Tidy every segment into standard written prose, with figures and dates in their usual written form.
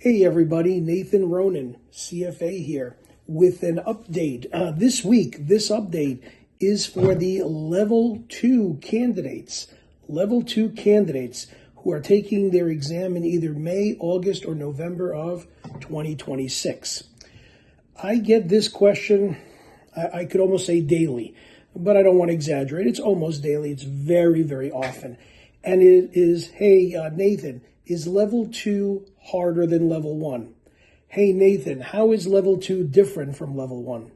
Hey everybody, Nathan Ronen, CFA here with an update. This update is for the Level 2 candidates. Level 2 candidates who are taking their exam in either May, August, or November of 2026. I get this question, I could almost say daily, but I don't want to exaggerate. It's almost daily. It's very, very often. And it is, hey, Nathan, is Level 2 harder than Level 1? Hey, Nathan, how is Level 2 different from Level 1?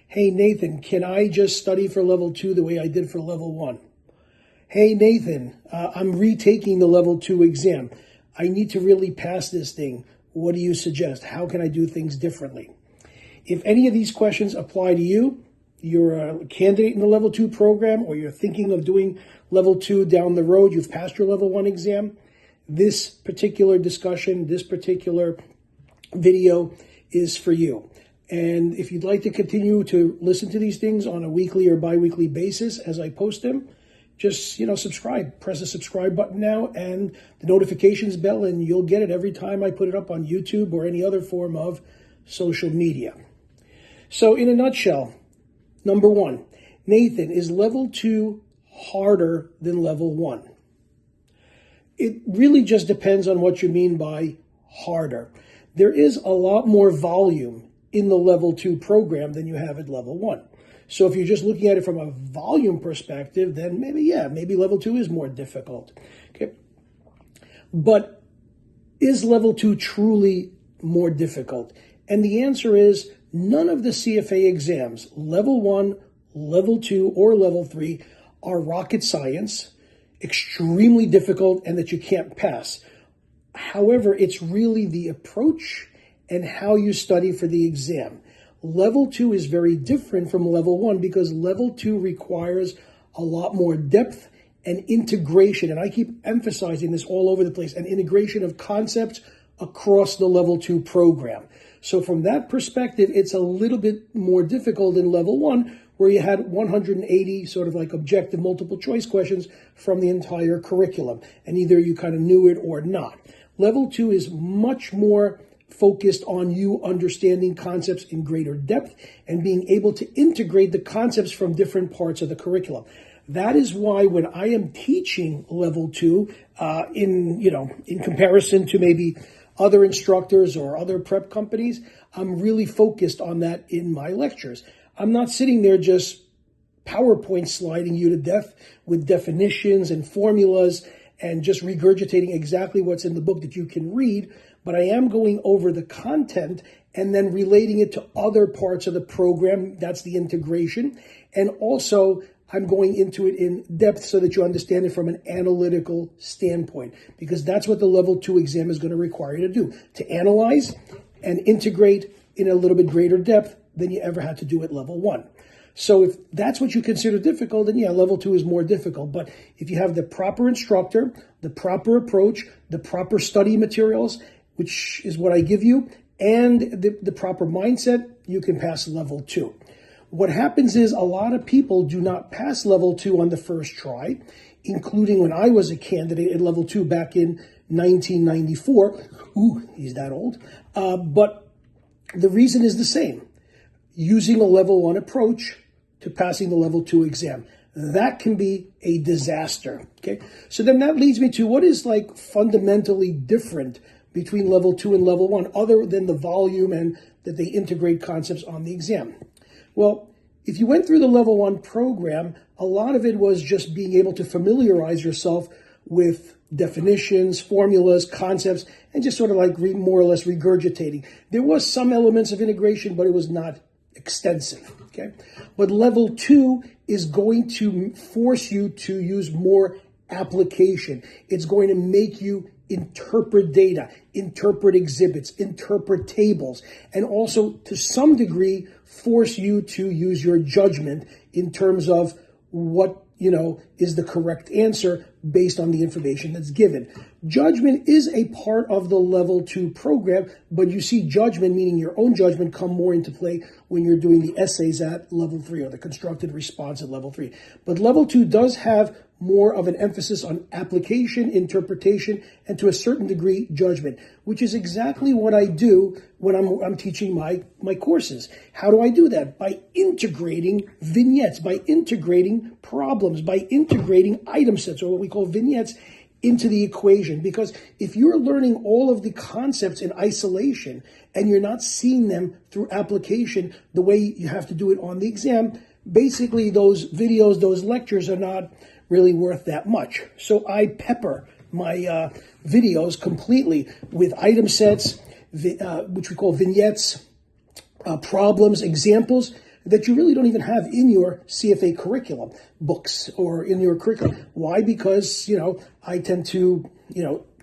Hey, Nathan, can I just study for Level 2 the way I did for Level 1? Hey, Nathan, I'm retaking the Level 2 exam. I need to really pass this thing. What do you suggest? How can I do things differently? If any of these questions apply to you, you're a candidate in the Level 2 program, or you're thinking of doing Level 2 down the road, you've passed your Level 1 exam, this particular discussion, this particular video is for you. And if you'd like to continue to listen to these things on a weekly or bi-weekly basis as I post them, just, subscribe. Press the subscribe button now and the notifications bell, and you'll get it every time I put it up on YouTube or any other form of social media. So in a nutshell, number one, Nathan, is Level 2 harder than Level 1? It really just depends on what you mean by harder. There is a lot more volume in the Level 2 program than you have at Level 1. So if you're just looking at it from a volume perspective, then maybe Level 2 is more difficult. Okay. But is Level 2 truly more difficult? And the answer is none of the CFA exams, Level 1, Level 2, or Level 3, are rocket science, extremely difficult, and that you can't pass. However, it's really the approach and how you study for the exam. Level 2 is very different from Level 1 because Level 2 requires a lot more depth and integration. And I keep emphasizing this all over the place, an integration of concepts across the Level 2 program. So from that perspective, it's a little bit more difficult than Level 1, where you had 180 sort of like objective multiple choice questions from the entire curriculum. And either you kind of knew it or not. Level 2 is much more focused on you understanding concepts in greater depth and being able to integrate the concepts from different parts of the curriculum. That is why when I am teaching Level 2, in comparison to maybe other instructors or other prep companies, I'm really focused on that in my lectures. I'm not sitting there just PowerPoint sliding you to death with definitions and formulas and just regurgitating exactly what's in the book that you can read, but I am going over the content and then relating it to other parts of the program. That's the integration. And also, I'm going into it in depth so that you understand it from an analytical standpoint, because that's what the Level 2 exam is going to require you to do, to analyze and integrate in a little bit greater depth than you ever had to do at Level 1. So if that's what you consider difficult, then Level 2 is more difficult. But if you have the proper instructor, the proper approach, the proper study materials, which is what I give you, and the proper mindset, you can pass Level 2. What happens is a lot of people do not pass Level 2 on the first try, including when I was a candidate at Level 2 back in 1994. Ooh, he's that old. But the reason is the same. Using a Level 1 approach to passing the Level 2 exam. That can be a disaster, okay? So then that leads me to what is like fundamentally different between Level 2 and Level 1, other than the volume and that they integrate concepts on the exam. Well, if you went through the Level 1 program, a lot of it was just being able to familiarize yourself with definitions, formulas, concepts, and just sort of like more or less regurgitating. There was some elements of integration, but it was not extensive, okay? But Level 2 is going to force you to use more application. It's going to make you interpret data, interpret exhibits, interpret tables, and also to some degree force you to use your judgment in terms of what is the correct answer based on the information that's given. Judgment is a part of the Level 2 program, but you see judgment, meaning your own judgment, come more into play when you're doing the essays at Level 3 or the constructed response at Level 3. But Level 2 does have more of an emphasis on application, interpretation, and to a certain degree, judgment, which is exactly what I do when I'm teaching my courses. How do I do that? By integrating vignettes, by integrating problems, by integrating item sets, or what we call vignettes, into the equation. Because if you're learning all of the concepts in isolation and you're not seeing them through application the way you have to do it on the exam, basically those videos, those lectures are not really worth that much. So I pepper my videos completely with item sets, which we call vignettes, problems, examples that you really don't even have in your CFA curriculum books or in your curriculum. Why? Because, I tend to,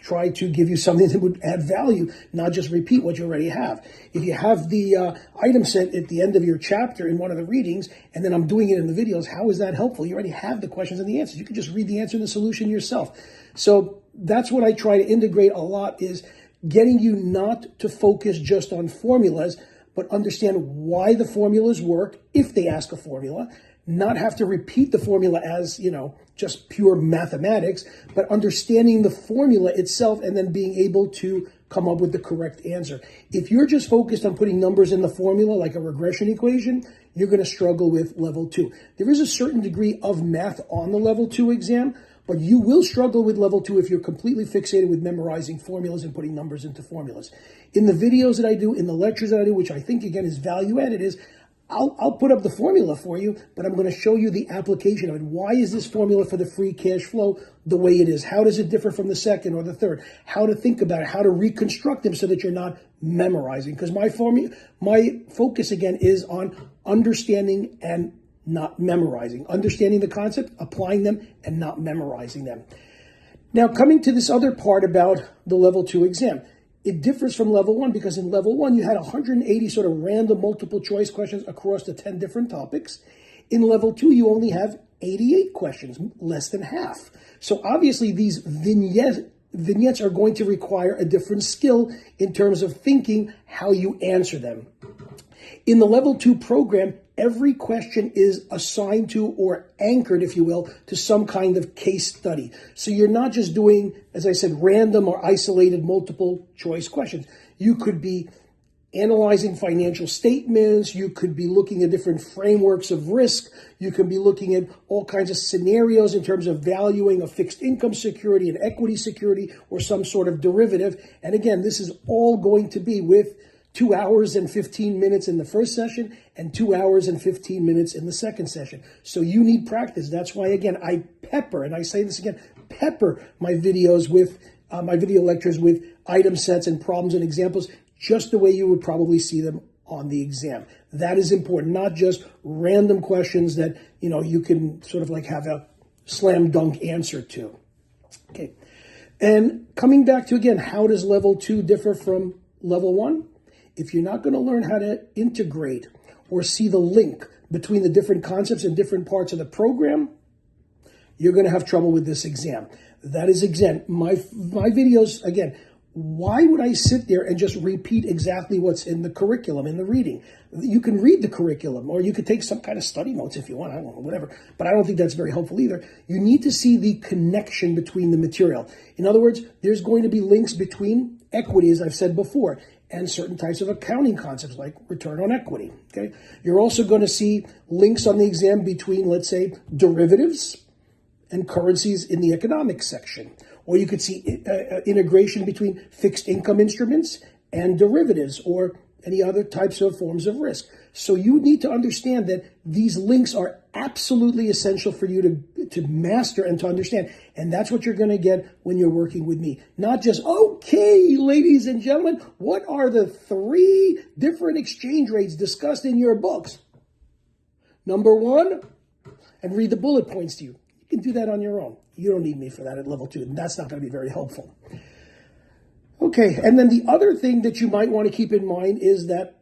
try to give you something that would add value, not just repeat what you already have. If you have the item set at the end of your chapter in one of the readings, and then I'm doing it in the videos, how is that helpful? You already have the questions and the answers. You can just read the answer and the solution yourself. So that's what I try to integrate a lot, is getting you not to focus just on formulas, but understand why the formulas work if they ask a formula, not have to repeat the formula as, just pure mathematics, but understanding the formula itself and then being able to come up with the correct answer. If you're just focused on putting numbers in the formula like a regression equation, you're going to struggle with level 2. There is a certain degree of math on the level 2 exam, but you will struggle with level 2 if you're completely fixated with memorizing formulas and putting numbers into formulas. In the videos that I do, in the lectures that I do, which I think, again, is value added, is I'll put up the formula for you, but I'm going to show you the application of it. Why is this formula for the free cash flow the way it is? How does it differ from the second or the third? How to think about it, how to reconstruct them so that you're not memorizing. Because my focus, again, is on understanding and not memorizing. Understanding the concept, applying them, and not memorizing them. Now, coming to this other part about the level 2 exam. It differs from level 1 because in level 1, you had 180 sort of random multiple choice questions across the 10 different topics. In level 2, you only have 88 questions, less than half. So obviously these vignettes are going to require a different skill in terms of thinking how you answer them. In the level 2 program, every question is assigned to or anchored, if you will, to some kind of case study. So you're not just doing, as I said, random or isolated multiple choice questions. You could be analyzing financial statements. You could be looking at different frameworks of risk. You could be looking at all kinds of scenarios in terms of valuing a fixed income security, an equity security, or some sort of derivative. And again, this is all going to be with 2 hours and 15 minutes in the first session and 2 hours and 15 minutes in the second session. So you need practice. That's why, again, I pepper, and I say this again, pepper my videos with, my video lectures with item sets and problems and examples, just the way you would probably see them on the exam. That is important, not just random questions that, you can sort of like have a slam dunk answer to. Okay. And coming back to, again, how does level 2 differ from level 1? If you're not going to learn how to integrate or see the link between the different concepts and different parts of the program, you're going to have trouble with this exam. That is, again, my videos, again, why would I sit there and just repeat exactly what's in the curriculum, in the reading? You can read the curriculum, or you could take some kind of study notes if you want, I don't know, whatever. But I don't think that's very helpful either. You need to see the connection between the material. In other words, there's going to be links between equity, as I've said before, and certain types of accounting concepts like return on equity. Okay, you're also going to see links on the exam between, let's say, derivatives and currencies in the economics section. Or you could see integration between fixed income instruments and derivatives or any other types of forms of risk. So you need to understand that these links are absolutely essential for you to master and to understand. And that's what you're going to get when you're working with me. Not just, okay, ladies and gentlemen, what are the 3 different exchange rates discussed in your books? Number 1, and read the bullet points to you. You can do that on your own. You don't need me for that at level 2. And that's not going to be very helpful. Okay, and then the other thing that you might want to keep in mind is that,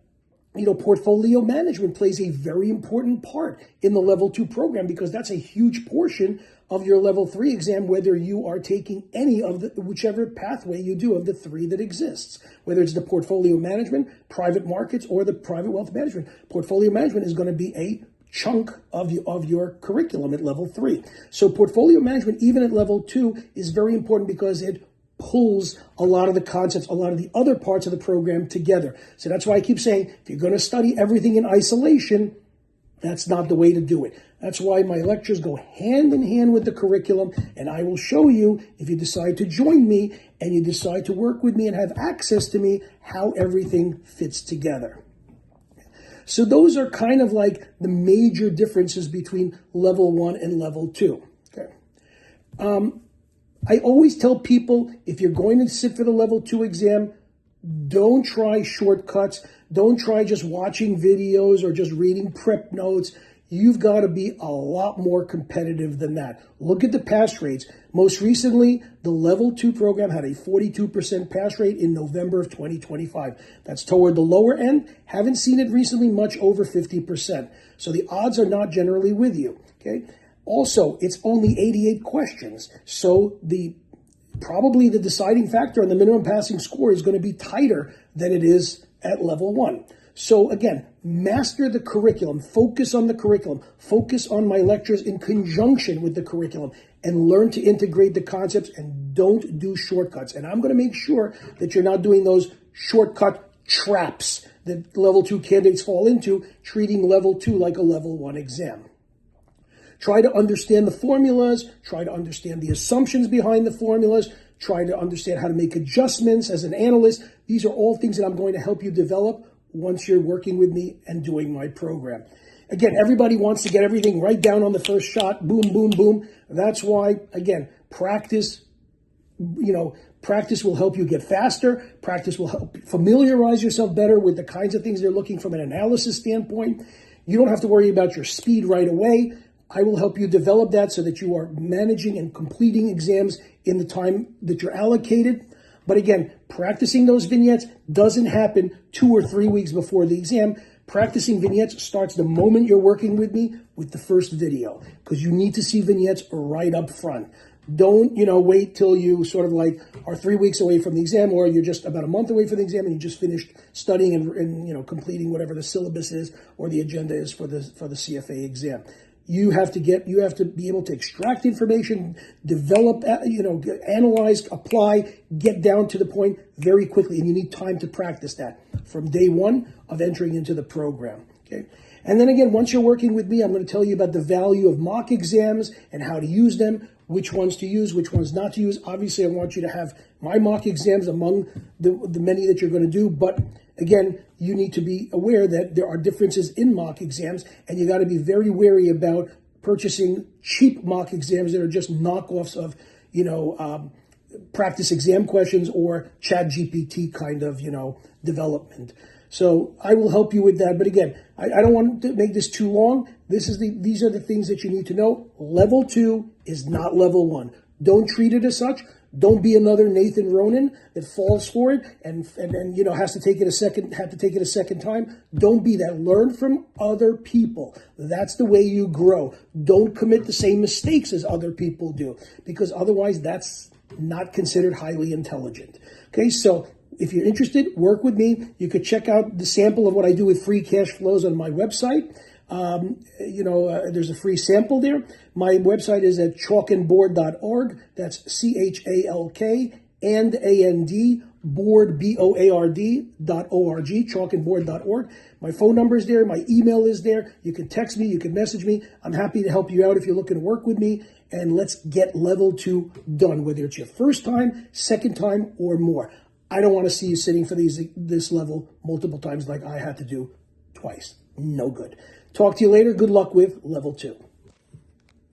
portfolio management plays a very important part in the level 2 program because that's a huge portion of your level 3 exam, whether you are taking any of whichever pathway you do of the 3 that exists, whether it's the portfolio management, private markets, or the private wealth management. Portfolio management is going to be a chunk of your curriculum at level 3. So portfolio management, even at level 2, is very important because it pulls a lot of the concepts, a lot of the other parts of the program together. So that's why I keep saying, if you're going to study everything in isolation, that's not the way to do it. That's why my lectures go hand in hand with the curriculum, and I will show you, if you decide to join me and you decide to work with me and have access to me, how everything fits together. So those are kind of like the major differences between level 1 and level 2. Okay. I always tell people, if you're going to sit for the level 2 exam, don't try shortcuts. Don't try just watching videos or just reading prep notes. You've got to be a lot more competitive than that. Look at the pass rates. Most recently, the level 2 program had a 42% pass rate in November of 2025. That's toward the lower end. Haven't seen it recently, much over 50%. So the odds are not generally with you. Okay. Also, it's only 88 questions. So probably the deciding factor on the minimum passing score is going to be tighter than it is at level 1. So again, master the curriculum, focus on the curriculum, focus on my lectures in conjunction with the curriculum, and learn to integrate the concepts, and don't do shortcuts. And I'm going to make sure that you're not doing those shortcut traps that level 2 candidates fall into, treating level 2 like a level 1 exam. Try to understand the formulas, try to understand the assumptions behind the formulas, try to understand how to make adjustments as an analyst. These are all things that I'm going to help you develop once you're working with me and doing my program. Again, everybody wants to get everything right down on the first shot, boom, boom, boom. That's why, again, practice will help you get faster. Practice will help familiarize yourself better with the kinds of things they're looking from an analysis standpoint. You don't have to worry about your speed right away. I will help you develop that so that you are managing and completing exams in the time that you're allocated. But again, practicing those vignettes doesn't happen 2 or 3 weeks before the exam. Practicing vignettes starts the moment you're working with me with the first video, because you need to see vignettes right up front. Don't, wait till you sort of like are 3 weeks away from the exam, or you're just about a month away from the exam and you just finished studying and completing whatever the syllabus is or the agenda is for the CFA exam. You have to be able to extract information, develop, analyze, apply, get down to the point very quickly. And you need time to practice that from day 1 of entering into the program. Okay. And then again, once you're working with me, I'm going to tell you about the value of mock exams and how to use them, which ones to use, which ones not to use. Obviously, I want you to have my mock exams among the many that you're going to do. But again, you need to be aware that there are differences in mock exams, and you got to be very wary about purchasing cheap mock exams that are just knockoffs of, practice exam questions or ChatGPT kind of, development. So I will help you with that. But again, I don't want to make this too long. These are the things that you need to know. Level 2 is not level 1. Don't treat it as such. Don't be another Nathan Ronen that falls for it and has to take it a second time. Don't be that. Learn from other people. That's the way you grow. Don't commit the same mistakes as other people do, because otherwise that's not considered highly intelligent. Okay, so if you're interested, work with me. You could check out the sample of what I do with free cash flows on my website. There's a free sample there. My website is at chalkandboard.org. That's CHALK and AND board BOARD.org, chalkandboard.org. My phone number is there. My email is there. You can text me. You can message me. I'm happy to help you out if you're looking to work with me. And let's get level 2 done, whether it's your first time, second time, or more. I don't want to see you sitting for this level multiple times like I had to do twice. No good. Talk to you later. Good luck with level 2.